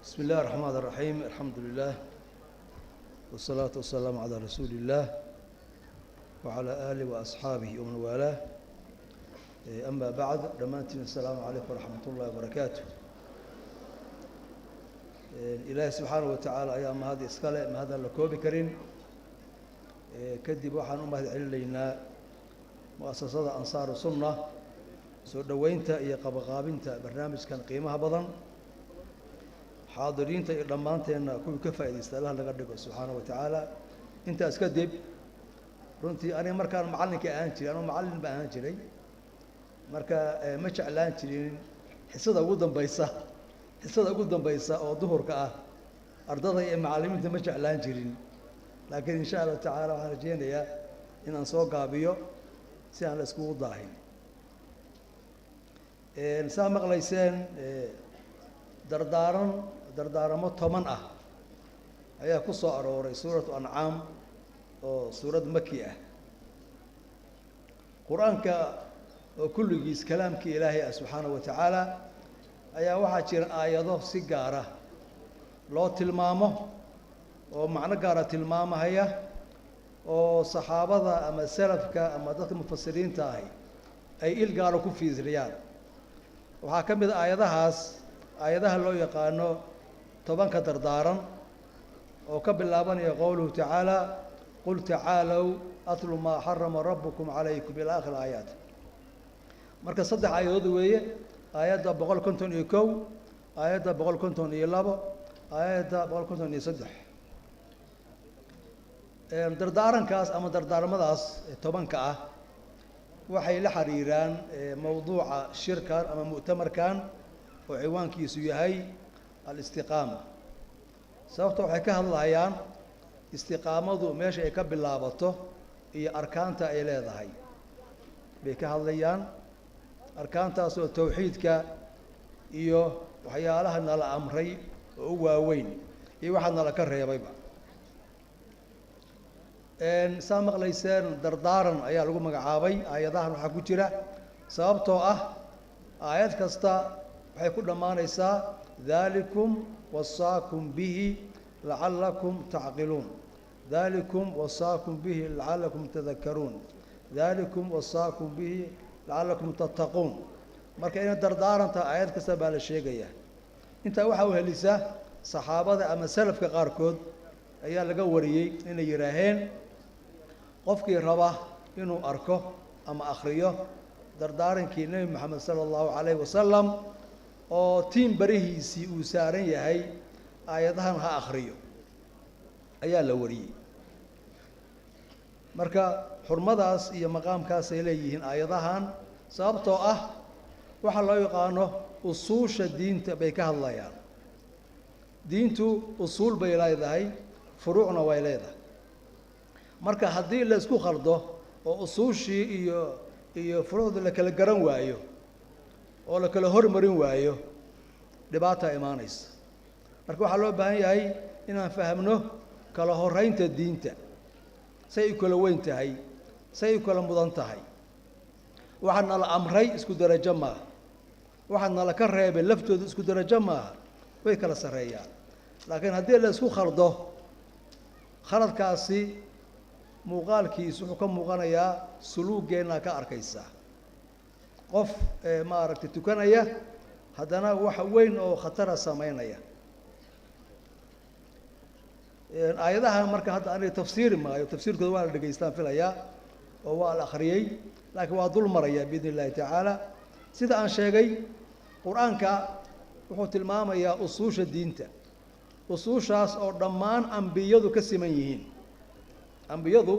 بسم الله الرحمن الرحيم. الحمد لله والصلاة والسلام على رسول الله وعلى آله وأصحابه ومن والاه. أما بعد، دمانتين السلام عليكم ورحمة الله وبركاته. إلهي سبحانه وتعالى أيام هذه إسكالة ما هذا لكوبي كريم كدب وحن أمه علينا مؤسسة أنصار السنة سو دوينتا إيا قبقابينتا برنامج كان قيمها بضن حاضرين لمانتين كل كفاءة يستاهلها لقدر سبحانه وتعالى. أنت أسكدب runtii aniga markaan macallinka aan jiray anoo macallin baan ahaan jiray marka ma jeclaan jirin xisada ugu dambaysa oo duhurka ah ardada iyo macallimiinta ma jeclaan jirin, laakiin insha Allah tacaala waxaan rajeynayaa inaan soo gaabiyo si aan la iskugu daahin. saa maqlayseen dardaaramo 10 ah ayaa ku soo arooray suuratu ancaam oo suurad maki ah. quraanka oo kulligiis kalaamkii ilaahay subhanahu wa ta'ala ayaa waxa jira aayado si gaar ah loo tilmaamo oo macno gaar ah tilmaamaya oo saxaabada ama salafka ama dadka mufassiriinta ah ay il gaar ah ku fiiriyaan. waxa kamid aayadaha loo yaqaano 10 dardaaran oo ka bilaabanaya qowluhu ta'ala قل تعالوا أتل ما حرم ربكم عليكم إلى آخر الآيات. مركز صدق آيات ويا آيات بقول كنتم يكو آيات بقول كنتم يلابو آيات بقول كنتم يصدح. دردارن كاس أما دردار مداس طبعا كأ وحي لحريران موضوع شركة أما مؤتمر كان وعوان كيسوي هاي الاستقامة. سوف حكاها الله أيام istiqaamadu meesha ay ka bilaabato iyo arkaanta ay leedahay bay ka hadlayaan. arkaantaas oo tawxiidka iyo waxyaalaha nala amray oo waaweyn iyo waxa nala ka reebayba. saa maqlayseen dardaaran ayaa lagu magacaabay aayadahan waxa ku jira sababtoo ah aayad kasta waxay ku dhamaanaysaa dhalikum wasaakum bihi لعلكم تعقلون ذلكم وصاكم به لعلكم تذكرون ذلكم وصاكم به لعلكم تتقون. marka in dardaaranta aayad kasta baa la sheegaya. inta waxa uu helisa saxaabada ama salafka qaarkood ayaa laga wariyay inay yiraaheen qofkii raba inuu arko ama akhriyo dardaarankii Nabi Muhammad sallallahu alayhi wasallam oo tiin barihiisi uu saaran yahay aayadahan ha akhriyo ayaa la wariyay. marka xurmadaas iyo maqaamkaas ay leeyihiin aayadahan sababtoo ah waxa loo yaqaano usuusha diinta bay ka hadlayaan. diintu usuul bay leedahay, furuucna way leedahay. marka haddii la isku khaldo oo usuushii iyo furuucda la kala garan waayo oo la kala hormarin waayo dhibaato imaanaysa. marka waxa loo baahan yahay inaan fahamno kala horeynta diinta say kala weyn tahay say kala mudan tahay. waxana la amray isku darajo ma waxana la ka reebay laftooda isku darajo ma way kala sareeyaan. laakiin haddii la isku khaldo khaladkaasi muuqaalkiisu wuxuu ka muuqanayaa suluugeena ka arkaysa qof ma aragtay tukanaya haddana wax weyn oo khatar sameynaya. aayadaha marka hadda aan tafsiir maayo tafsiirkooda waa la dhageystaan filaya oo waa la akhriyay laakiin waa dul maraya biidnillaahi tacaala. sida aan sheegay quraanka wuxuu tilmaamayaa usuusha diinta usuushaas oo dhammaan ambiyadu ka siman yihiin. ambiyadu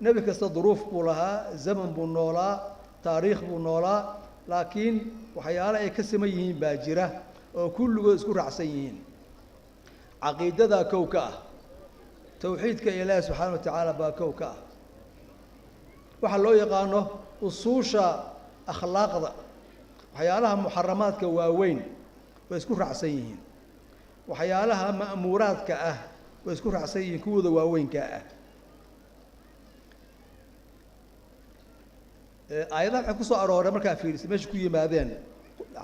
nabi kasta duruuf buu lahaa, zaman buu noolaa, taariikh buu noolaa, laakiin waxyaalo ay ka siman yihiin baa jira oo kulligood isku raacsan yihiin. caqiidada kowka ah توحيدك إله سبحانه وتعالى باكوكا وحلو يقانو أصوشا أخلاق ذا وحيالها محرمات كواوين ويسكور عسيين وحيالها مأمورات كأه ويسكور عسيين كوذا واوين كأه. أيضا حكوسو أرورا مركا فيرس ماشي كوي ماذين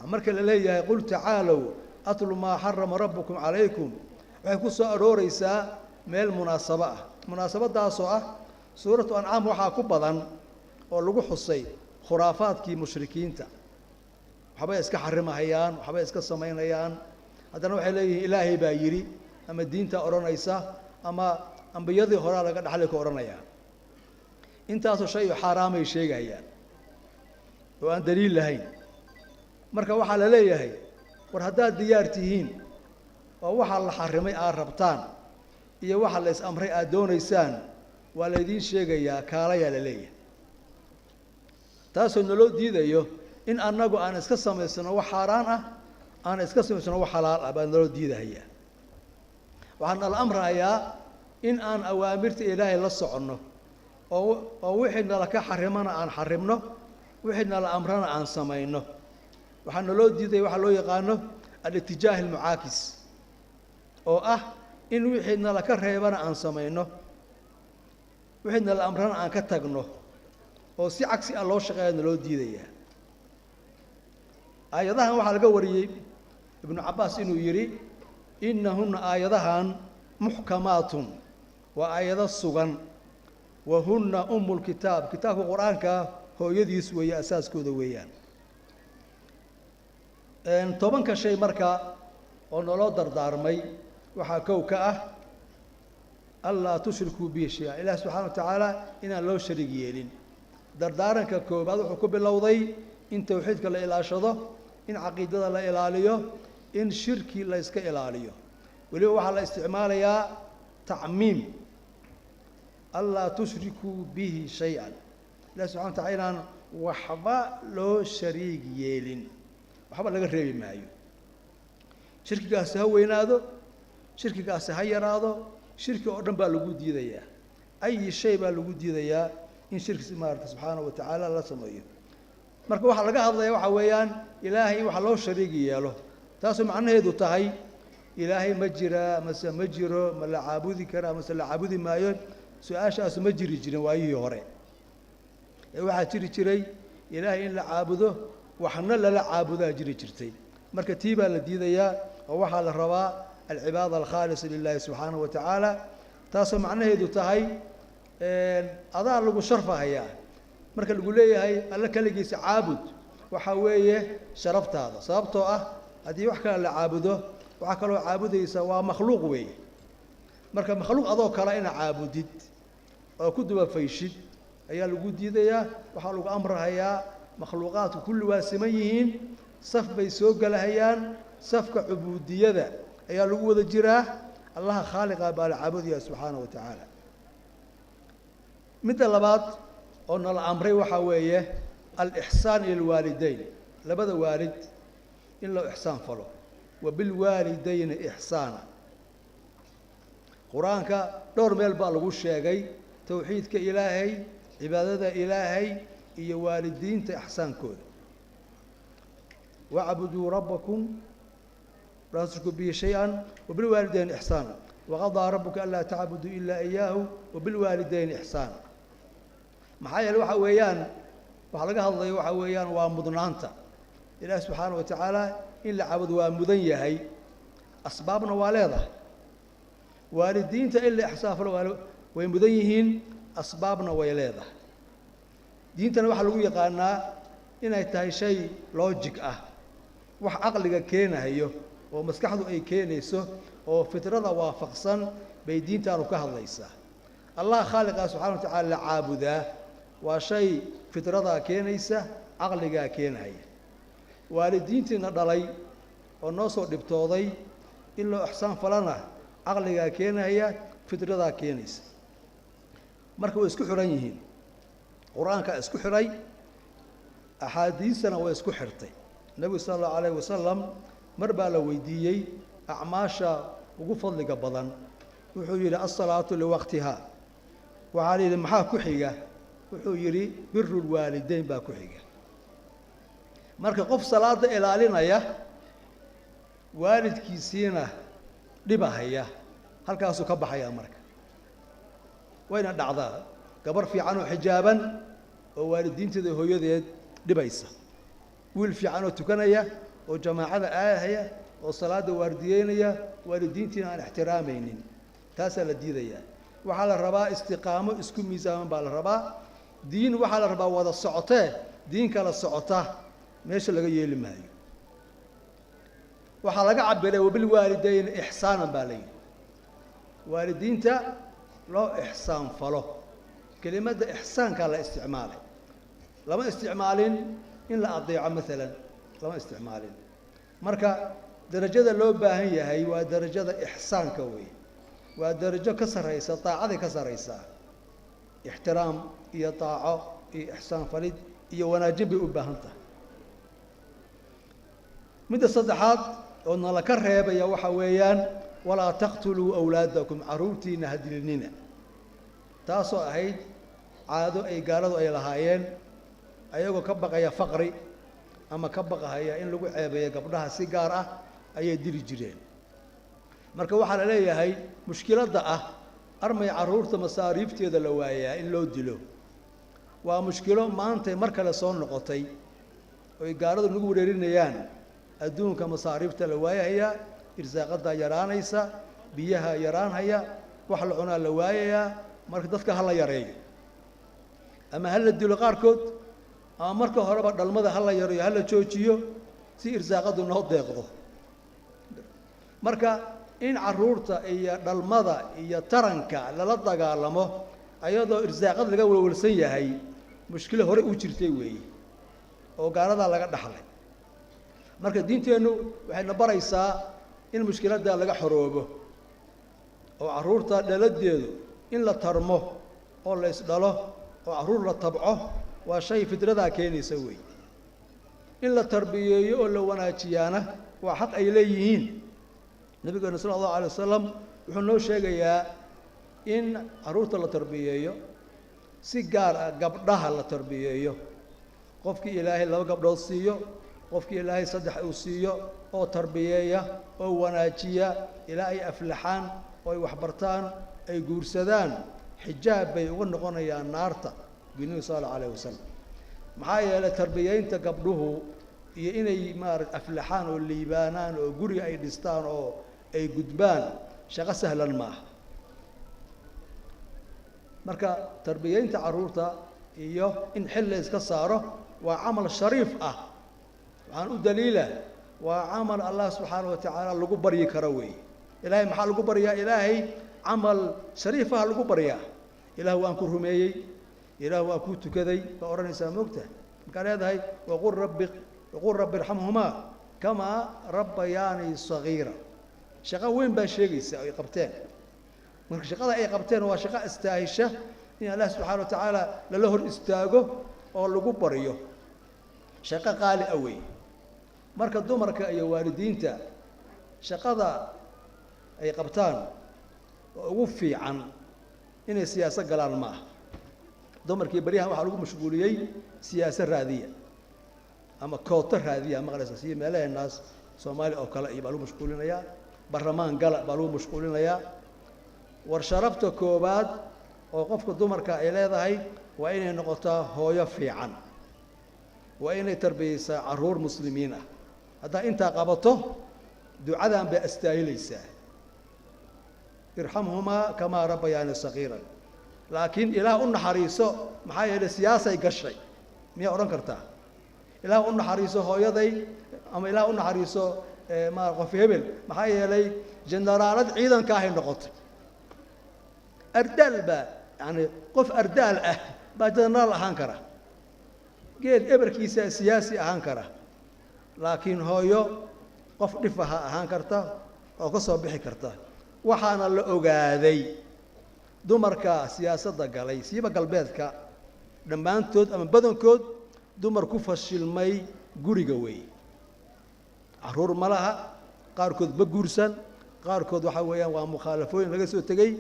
مركا لليه قل تعالوا أتل ما حرم ربكم عليكم وحكو سأرور إيسا ميل مناسبة مناسبة دا سورة أنعام وحاكو بضان ولغو حصي خرافات كي مشركين تا وحبا إسكا حرم هيان وحبا إسكا سمين هيان هذا نوحي ليه إلهي بايري أما الدين تا أوران إيسا أما أنبيادي هورا لقد حالك أوران هيان intaasoo shay xaraam ay sheegayaan oo aan daliil lahayn marka waxa la leeyahay war haddaad diyaar tihiin oo waxa la xarimay aad rabtaan iyo waxa la is amray aad doonaysaan waa la idin sheegayaa kaalaya la leeyahay taasoo naloo diidayo in annagu aan iska samaysano wax xaraan ah aan iska samaysano wax xalaal ah baa naloo diidayaa waxaan la amrayaa in aan awaamirta ilaahay la soconno oo wixii nala ka xarimana aan xarimno wixii nala amrana aan samayno waxaan loo diiday waxa loo yaqaano al-ittijaah al-mu'aakis oo ah in wixii nala ka reebana aan samayno wixii nala amrana aan ka tagno oo si cagsi ah loo shaqeeyo loo diidaya aayadahan waxa laga wariyay ibn Abbas inuu yiri innahunna aayadahan muhkamaatun wa aayada sugan وهن أم الكتاب كتاب القرآن هو يديس ويا أساس كذا ويان إن طبعا كشيء مركا أن الله دردار مي وحكوا الله تشركوا به شيء إله سبحانه وتعالى إن الله شريك يلين دردارا ككوب هذا حكم باللوضي إن توحيدك لا إله شظه إن عقيدة لا إله عليه إن شركي لا يسك إله عليه وليه على استعمال يا تعميم الله تشركوا به شيئا لا سبحانه وتعالى وحبا لو شريك يلين وحبا لغا ريبي مايو شركي كاس هوينادو شركي كاس هيرادو شركي او دن با لوغو ديدايا اي شيء با لوغو ديدايا ان شرك سبحانه وتعالى لا سميو marka waxa laga hadlayo waxa weeyaan ilaahay waxa loo shariig yeelo taas macnaheedu tahay ilaahay ma jira ma jiro ma la caabudi kara ma la caabudi maayo su'aashaas ma jiri jirin waayihii hore waxa jiri jiray ilaahay in la caabudo waxna la caabudaa jiri jirtay marka tiiba la diidayaa oo waxa la rabaa al-ibaada al-khalis lillahi subhanahu wa ta'ala taas macnaheedu tahay adaa lagu sharfahayaa marka lagu leeyahay alla kaligiisa caabud waxa weeye sharaftaada sababtoo ah hadii wax kale la caabudo waxa kale oo caabudaysa waa makhluuq weeye marka makhluuq adoo kale ina caabudid oo ku duba fayshid ayaa lagu diidayaa waxa lagu amrahayaa makhluuqaadku kulli waa siman yihiin saf bay soo galahayaan safka ubudiyada ayaa lagu wada jiraa allah khaliqa baa la caabudiyaa subhanahu wa ta'ala midda labaad oo nala amray waxa weeye al-ihsaan ila walidayn labada waalid in loo ihsaan falo wa bil walidayn ihsaana quraanka dhowr meel baa lagu sheegay tawxiidka ilaahay cibaadada ilaahay iyo waalidiinta ihsaankooda wa'budu rabbakum la tushriku bihi shay'an wa bil walidayn ihsaana wa qada rabbuka alla ta'budu illa iyyahu wa bil walidayn ihsaana maxaa yeelay waxa weeyaan waxa laga hadlayo waxa weeyaan waa mudnaanta ilaahay subhanahu wa ta'ala in la caabudo waa mudan yahay asbaabna waa leedahay waalidiinta illa ihsaafalo way mudan yihiin asbaabna way leedahay diintana waxa lagu yaqaanaa inay tahay shay logic ah wax aqliga keenayo oo maskaxdu ay keenayso oo fitrada waafaqsan bay diintaanu ka hadlaysaa allah khaliqa subhanahu wa ta'ala caabuda waa shay fitrada keenaysa aqliga keenaya waalidiintina dhalay oo noo soo dhibtooday in loo ihsaan falana aqliga keenaya fitrada keenaysa marka way isku xiran yihiin quraanka isku xiray ahadiisana way isku xirtay nabi sallallahu alayhi wasallam marba la weydiiyay acmaasha ugu fadliga badan wuxuu yiri as-salaatu li waqtiha wa alayhi maxaa ku xiga wuxuu yiri birrul waalidayn baa ku xiga marka qof salaada ilaalinaya waalidkiisina dhibahaya halkaas uu ka baxaya marka wayna dhacdaa gabar fiican oo xijaaban oo waalidiinteeda hooyadeed dhibaysa wiil fiican oo tukanaya oo jamaacada aahaya والصلاة وارديينيا والدينتنا عن احترامين تاسا لديديا وحال الربا استقامة اسكو ميزان بالربا دين وحال الربا وذا الصعطة دين كلا الصعطة ماشي لقى يلماي وحال لقى عبره وبالوالدين إحسانا بالي والدين تا لو إحسان فلو كلمة إحسان كلا استعماله لما استعمالين إن لا أضيع مثلا لما استعمالين مركا درجة لو باهية هي ودرجة إحسان كوي ودرجة كسر رئيسة طاعة كسر رئيسة احترام هي طاعة هي إحسان فريد هي وناجب أباهنته مدة صدحات قلنا لك الرهيب يا وحويان ولا تقتلوا أولادكم عروتي نهدلننا تاسو أهيد عادوا أي قالوا أي لهايين أيوة كبقى يا فقري أما كبقى هي إن لقوا عيبية قبلها سيجارة أي دير جرين marka waxa la leeyahay mushkilada ah armay caruurta masaariifteeda la waayaa in loo dilo waa mushkilo maanta marka la soo noqotay oo gaaradu nagu wareerinayaan adduunka masaariifta la waayaya irsaaqada yaraanaysa biyaha yaraanaya wax la cunaa la waayaya marka dadka hala yareeyo ama hal dilo qaarkood ama marka horeba dhalmada hala yareeyo hala joojiyo si irsaaqadu noo deeqdo marka in caruurta iyo dhalmada iyo taranka lala dagaalamo ayadoo irsaaqad laga walwalsan yahay mushkilo hore u jirtay weey oo gaarada laga dhaxlay marka diinteenu waxay baraysaa in mushkilada laga xoroobo oo caruurta dhaladeedu in la tarmo oo la isdhalo oo caruur la tabco waa shay fidrada keenaysa weey in la tarbiyeeyo oo la wanaajiyaana waa xaq ay leeyihiin نبينا صلى الله عليه وسلم وحنا شيء إن عروت الله تربيه سيجار قبضها الله تربيه قفك إلهي لو قبض السيو قفك إلهي صدح السيو أو تربيه أو وناجية إلهي أفلحان أو وحبرتان أي جورسدان حجاب بيغنقون يا نارتا بني صلى الله عليه وسلم معايا لتربيين تقبضه إني مار أفلحان والليبانان وجوري أي دستان أو أي جدبان شغل سهلا معه مركا تربيين تعرورتا إياه إن حل إسكساره وعمل شريف عن دليله وعمل الله سبحانه وتعالى لقبر يكروي إلهي محل لقبر يا إلهي عمل شريفه لقبر يا إله وأنكر همي إله وأكوت كذي فأرني ساموكته قال هذا هي وقول رب ارحمهما كما ربياني صغيرا شقة وين بشيء أي قبتين من شقة أي قبتين هو شقة استاهشة إن الله سبحانه وتعالى لله الاستاجه أو لقبريه شقة قال أوي مركز دو مركز أي والدين تا شقة أي قبتان وفي عن إن السياسة قلال معه دو مركز بريها وحلوق مشغولية سياسة راذية أما كوتر هذه أما غير أساسية ما لا الناس سومالي أو كلا يبالو مشغولين يا برلمان قلق بالو مشغولين يا ورشربت كوباد وقفك الدمر كإلى ذهي وإن نقطة هو يفي عن وإن تربية عرور مسلمين هذا أنت قبضته دعاء بأستاهليس ارحمهما كما ربياني صغيرا لكن إلى أن حريصه معايا السياسة يقشي مية أوران كرتاه إلى أن حريصه هو يضي أما إلى أن حريصه ما قف هبل محايا لي جنرالات عيدا كاهن نقط أردال با يعني قف أردال با جنرال أهانكرة قيل إبركيسة سياسي أهانكرة لكن هو قف رفها أهانكرته أو قصة بحي كرته وحانا لأقاذي دمركا سياسة دقالي سيبا قلبيتك لما أنتود أما بدن كود دمر كفش المي قريقوي عرور ملها قاركود بجورسن قاركود وحويان ومخالفين لقيسوا تجي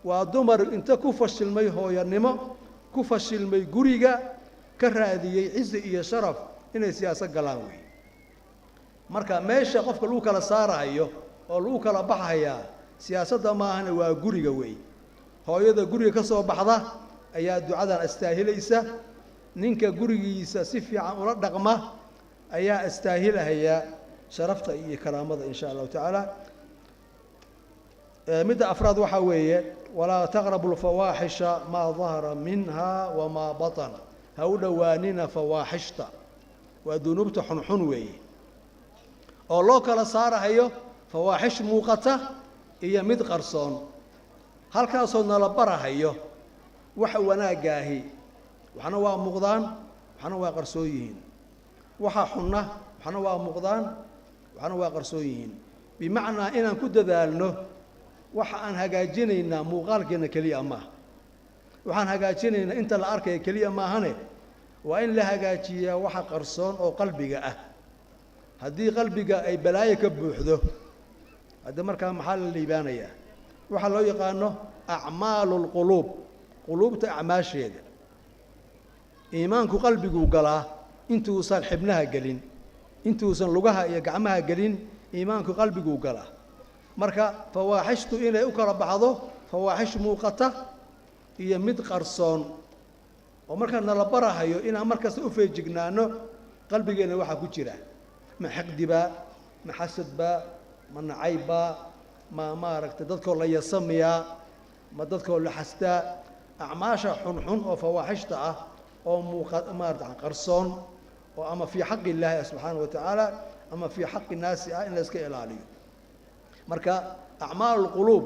ودمر أنت كفش المي هو ينما كفش المي قريقة كرهذه عز إيه شرف إن السياسة قلاوي مركا ماشى قف لوكا لصار أيوه أو لوكا لبحها سياسة ما هن وقريقوي هو يدا قريقة كسر بحضة أيها دعاء استاهليسه ninka gurigiisa si fiican ula dhaqma ayaa istaahilaya شرفت كرامة إن شاء الله تعالى. مدة أفراد وحوية ولا تقربوا الفواحش ما ظهر منها وما بطن هؤلاء فواحشتا وذنوبت حنحنوي الله كلا صار هيو فواحش موقته هي مد قرصون هل كاسون لبره هيو وحنا جاهي وحنا مقدان وحنا قرصويين وحا حنا وحنا مقدان وحنا قرصويين بمعنى إن كنت ذالنه waxaan hagaajinaynaa muuqaalkeena kaliya ma waxaan hagaajinaynaa inta la arkay kaliya ma ahane waa in la hagaajiyaa waxa qarsoon oo qalbiga ah hadii qalbiga ay balaayo ka buuxdo hada markaa maxaa la liibaanayaa waxa loo yaqaano a'maalul quluub quluubta a'maasheeda iimaanku qalbigu galaa intuu san xibnaha galin intuu san lugaha iyo gacmaha galin iimaanku qalbigu galaa marka fawaaxishtu inay u kala baxdo fawaaxish muuqata iyo mid qarsoon oo marka la barahayo in markaas u feejignaano qalbigeena waxa ku jira ma xaqdiba ma xasadba ma nacayba ma maaragta dadka la yasamiya ma dadka la xasta a'maasha xun oo fawaaxishta ah oo muuqata maaragta qarsoon oo ama fi xaqi Ilaahi subhanahu wa ta'ala ama fi xaqi naasi in la iska ilaaliyo marka a'maalul quluub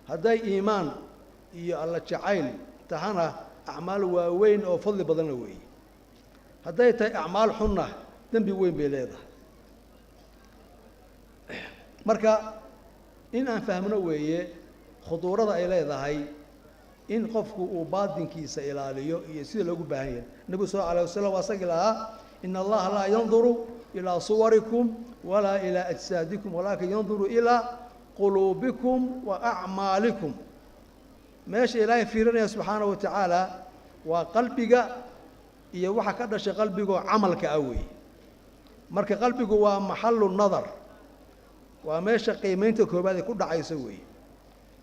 haday iimaan iyo alla jacayl tahana a'maal waaweyn oo fadli badan weey haday tahay a'maal xunna dambi weyn bay leedahay marka in aan fahmno weeye khuduurada ay leedahay in qofku uu baadinkiisa ilaaliyo iyo sida lagu baahan yahay nabi sallallahu alayhi wasallam wasaqilaa inna allaha la yanzuru إلى صوركم ولا إلى أجسادكم ولكن ينظر إلى قلوبكم وأعمالكم ماشي إلهي فيرنا سبحانه وتعالى وقلبك يوحى كدش قلبك عملك أوي مرك قلبك ومحل النظر وماشي قيمتك وبعد كل عيسوي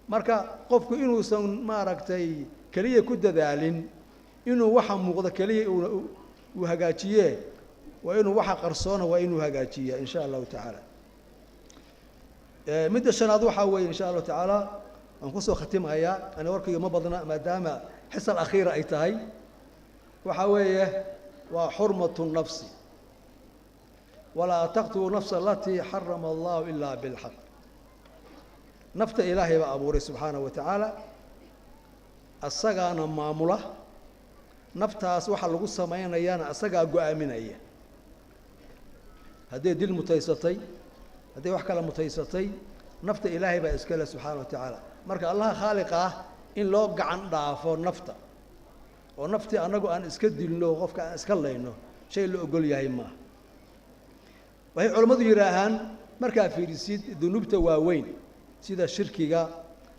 مرك قفك إنه سن ما ركتي كلية كد ذالين إنه وحى مغضى كلية وهجاتيه وإنه وحى قرصونه وإنه هجاتيه إن شاء الله تعالى مدة السنة ذو حوي إن شاء الله تعالى أنقصوا ختمها يا أنا وركي ما بدنا ما دام حصة الأخيرة أيتهاي وحويه وحرمة النفس ولا تقتلوا نفس التي حرم الله إلا بالحق نفت إلهي وأبوري سبحانه وتعالى السجان معمولة نفتها سوحة القصة ما ينيانا السجا جوامين أيه هذه دي المتيسطي هذه وحكة المتيسطي نفت إلهي بإسكاله سبحانه وتعالى مرك الله خالقه إن لو عن ضعف نفته ونفتي أنا جو أن إسكدي له غفك أن إسكله إنه شيء اللي أقول يا إما وهي علماء يراهن مركا في رصيد ذنوب تواوين سيدا الشركية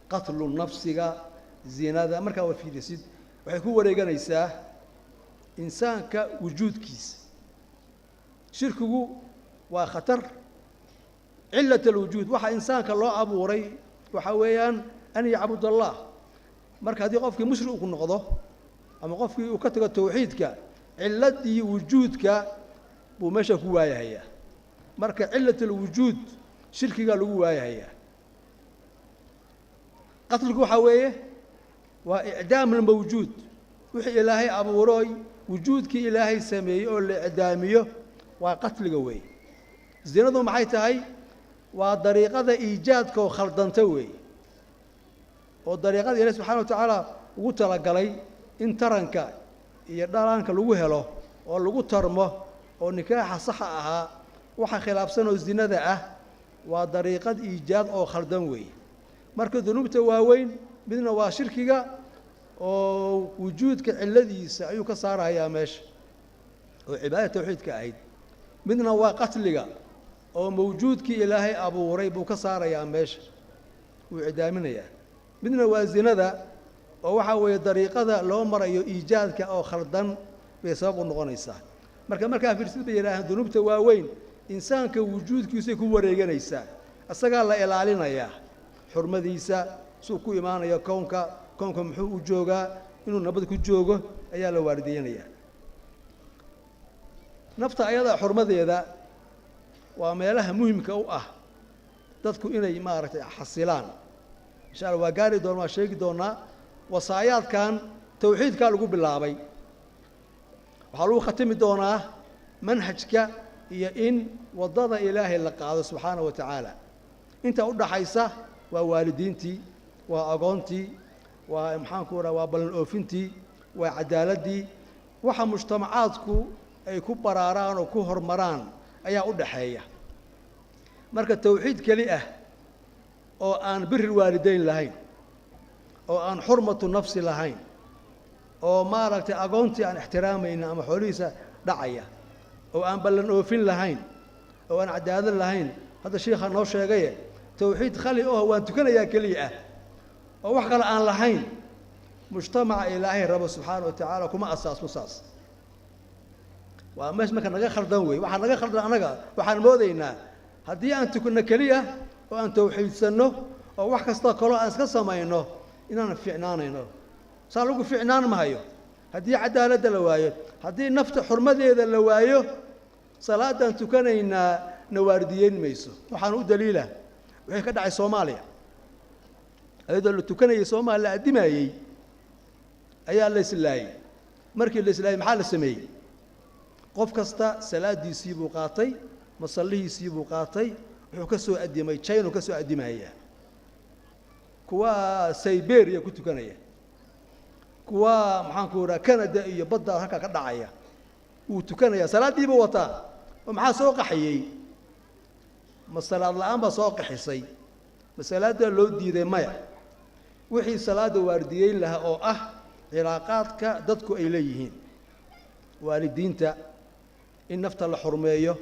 قتل النفس زنا ذا مركا في رصيد وحكوا ورجال يساه إنسان كوجود كيس شركه وخطر علة الوجود وحا إنسان كالله أبو وري وحويان أن يعبد الله مركا هذه قفك مشرق النقضة أما قفك وكتك التوحيد علة وجودك ومشى كوايا هي مركا علة الوجود شركي قالوا كوايا هي قتلك وحويه وإعدام الموجود وحي إلهي أبو وري وجودك إلهي سمي أو الإعدامية وقتل قوي زينادو maxay tahay waa dariiqada iijaadka oo khaldantaway oo dariiqada Ilaahay subhanahu wa ta'ala ugu talagalay in taranka iyo dhalaanka lagu helo oo lagu tarmo oo nikaaxa sax ah waxa khilaafsan oo zinada ah waa dariiqad iijaad oo khaldan way marka dunuubta waaweyn midna waa shirkiga oo wujuudka ciladiisa ayuu ka saarayaa meesha oo cibaadada tawxiidka ahayd midna waa qatliga oo mawjuudkii Ilaahay abuuray buu ka saarayaa meesha uu cidaaminaya midna waa zinada oo waxa weeye dariiqada loo marayo iijaadka oo khaldan bay sabab u noqonaysaa marka fiirsid bay yiraahdaan dunuubta waaweyn insaanka wujuudkiisa ku wareeganaysa asaga la ilaalinaya xurmadiisa soo ku imaanaya koonka muxuu u joogaa inuu nabad ku joogo ayaa la waarideynaya nafta ayada xurmadeeda وميلها مهم كأوه تذكر إني ما رأيت حصلان إن شاء الله وقاري دون ما شيء دونا وصايات كان توحيد كان لقوا بالله وحلو ختم دونا منهجك هي إن وضد إله اللي قاعد سبحانه وتعالى أنت أقول حيسة ووالدينتي وأقونتي ومحانكورا وبلنوفنتي وعدالتي وح مجتمعاتكو أي كبراران وكهرمران أي أقول حية مركز التوحيد كليئة أو أن بر الوالدين لهين أو أن حرمة النفس لهين أو ما رأيت أقونتي عن احترامي إن أم حوليسة دعية أو أن بلنوفين لهين أو أن عدالة لهين هذا شيخ النوشة جاية توحيد خلي هو أن تكون يا كليئة أو وحقل أن لهين مجتمع إلهي رب سبحانه وتعالى كما أساس مساس ومش مكان نجا خردوي وحنا نجا خرد أنا وحنا مودينا هدي أن تكون كلية وأن توحيد سنه أو وحكي استقرأ أسكت سماينه إننا في عنانينه صاروا في عنان ما هيو هدي عدالة لوايو هدي نفط حرمة ذا لوايو صلاة أن تكون إن نوارديين ميسو وحنا دليله وهي كده على الصومالية هذا اللي تكون الصومالية دمائي أيها الإسلامي مركز الإسلامي محل السمي قف كستا صلاة دي سيبو قاطي مصليه سيبو قاطي وكسو أدمي شين وكسو أدمي كوا سيبيريا كنت كنايا كوا محنكورا كندا يبدأ هكا كدعيا وتكنايا صلاة دي بوطا ومع سوق حيي مصلاة الآن بسوق حسي مسألة لو دي مايا وحي صلاة وارديين لها أو علاقاتك ضدك إليهين والدينتا إن نفت الله حرميه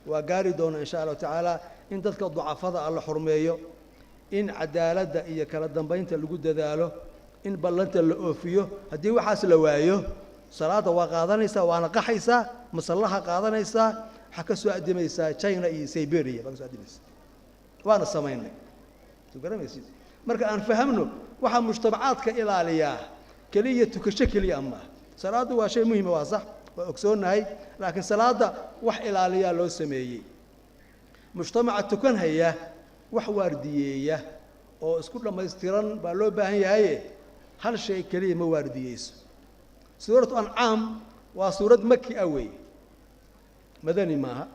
وقاري دون إن شاء الله تعالى إن ضدك الضعفاء الله حرميه إن عدالة إيا كلا دنبينتا اللي قد ذاله إن بلنتا اللي أوفيه هدي وحاس لوايه صلاة وقاضانيسا وانا قحيسا مصلحة قاضانيسا حكا سوء دميسا تشاينا إي سيبيريا بقى سوء دميسا وانا السمايني تقرأ ميسيد مركا أن فهمنه وحا مجتمعاتك إلالياه كلية كشكل أما صلاة هو شيء مهم واضح وأكسون هاي لكن صلاة وح إلالية لو سمية مجتمع تكون هي وح واردية أو اسكت لما يستيران بالو باهي هاي هل شيء كلية مواردية سورة أنعام وسورة مكي أوي مدني معها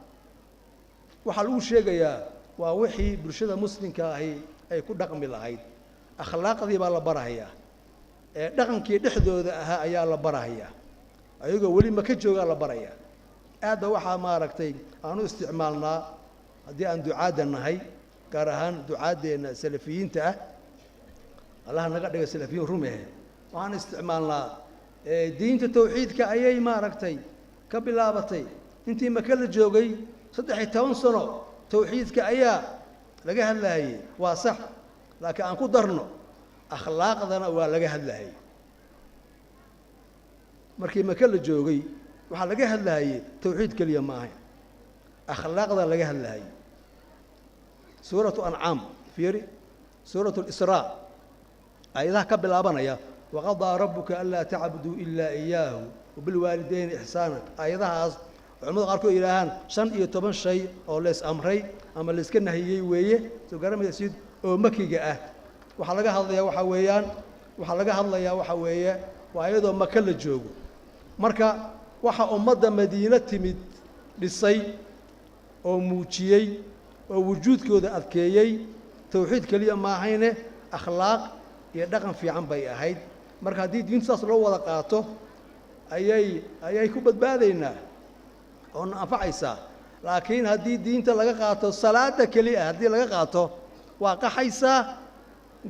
وحلو شيء يا ووحي برشة مسلم كاهي أي كل رقم بالهاي أخلاق ذي بالبرهية dhaqankii dhexdooda ahaa ayaa la barayaa ayagoo wali ma ka jooga la barayaa aad waxa ma aragtay aanu isticmaalnaa hadii aan ducaada nahay gaar ahaan ducaadeena salafiyiinta ah Allah naga dhigo salafiyin rumeey waxaan isticmaalnaa diinta tawxiidka ayay ma aragtay ka bilaabatay intii ma kala joogay 13 sano tawxiidka ayaa laga hadlayay waa sax laakiin aan ku darno أخلاقنا ولا جهل هاي مركي ما كل جوجي وحلا جهل هاي توحيد كل يوم معي أخلاقنا لا جهل هاي سورة أنعام فيري سورة الإسراء أيضا قبل أبنا يا وقضى ربك ألا تعبدوا إلا إياه وبالوالدين إحسانا أيضا عمود غاركو إلهان شن يتبن شيء أو ليس أمري أما ليس كنا هي ويه تقرم يسيد أو مكي جاء waxa laga hadlayaa waxa weeye waa iyadoo maka la joogo marka waxa ummadda Madiina timid dhisay oo muujiyay oo wujuudkooda adkeeyay tawxiid kaliya ma ahayne akhlaaq iyo dhaqan fiican bay ahayd marka hadii diintaas loo wada qaato ayay ku badbaadayna oo anfacaysa laakiin hadii diinta laga qaato salaada kaliya hadii laga qaato waa qaxaysa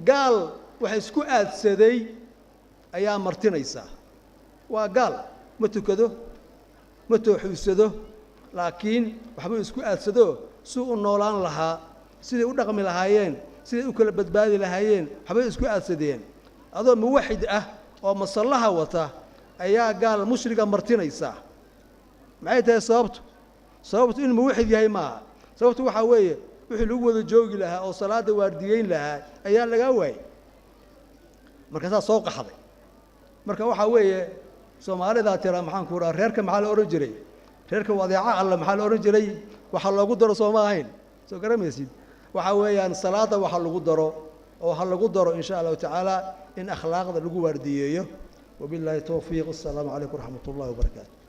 قال وحسكو أدسدي أيام مرتينيسا وقال متو كذو متو حسدو لكن وحبوا يسكو أدسدو سوء النولان لها سيدي ودقم لهايين سيدي أكل بدبادي لهايين حبوا يسكو أدسدين هذا موحد أو مصلها وطا أيا قال مشرقة مرتينيسا معايا صوبت إن موحد يهي معها صوبت وحاوية wixii lagu wada joogi lahaa oo salaada waardiyeyn lahaa ayaa laga waayay marka soo qaxday marka waxa weeye Soomaalida tira maxaan ku raa reerka maxaa la oran jiray reerka wadeeca alla maxaa la oran jiray waxa loogu daro sooma ahayn soo garamaysid waxa weeyaan salaada waxa lagu daro oo ha lagu daro insha Allah taala in akhlaaqda lagu waardiyeeyo wabillahi tawfiiq assalamu alaykum wa rahmatullahi wa barakatuh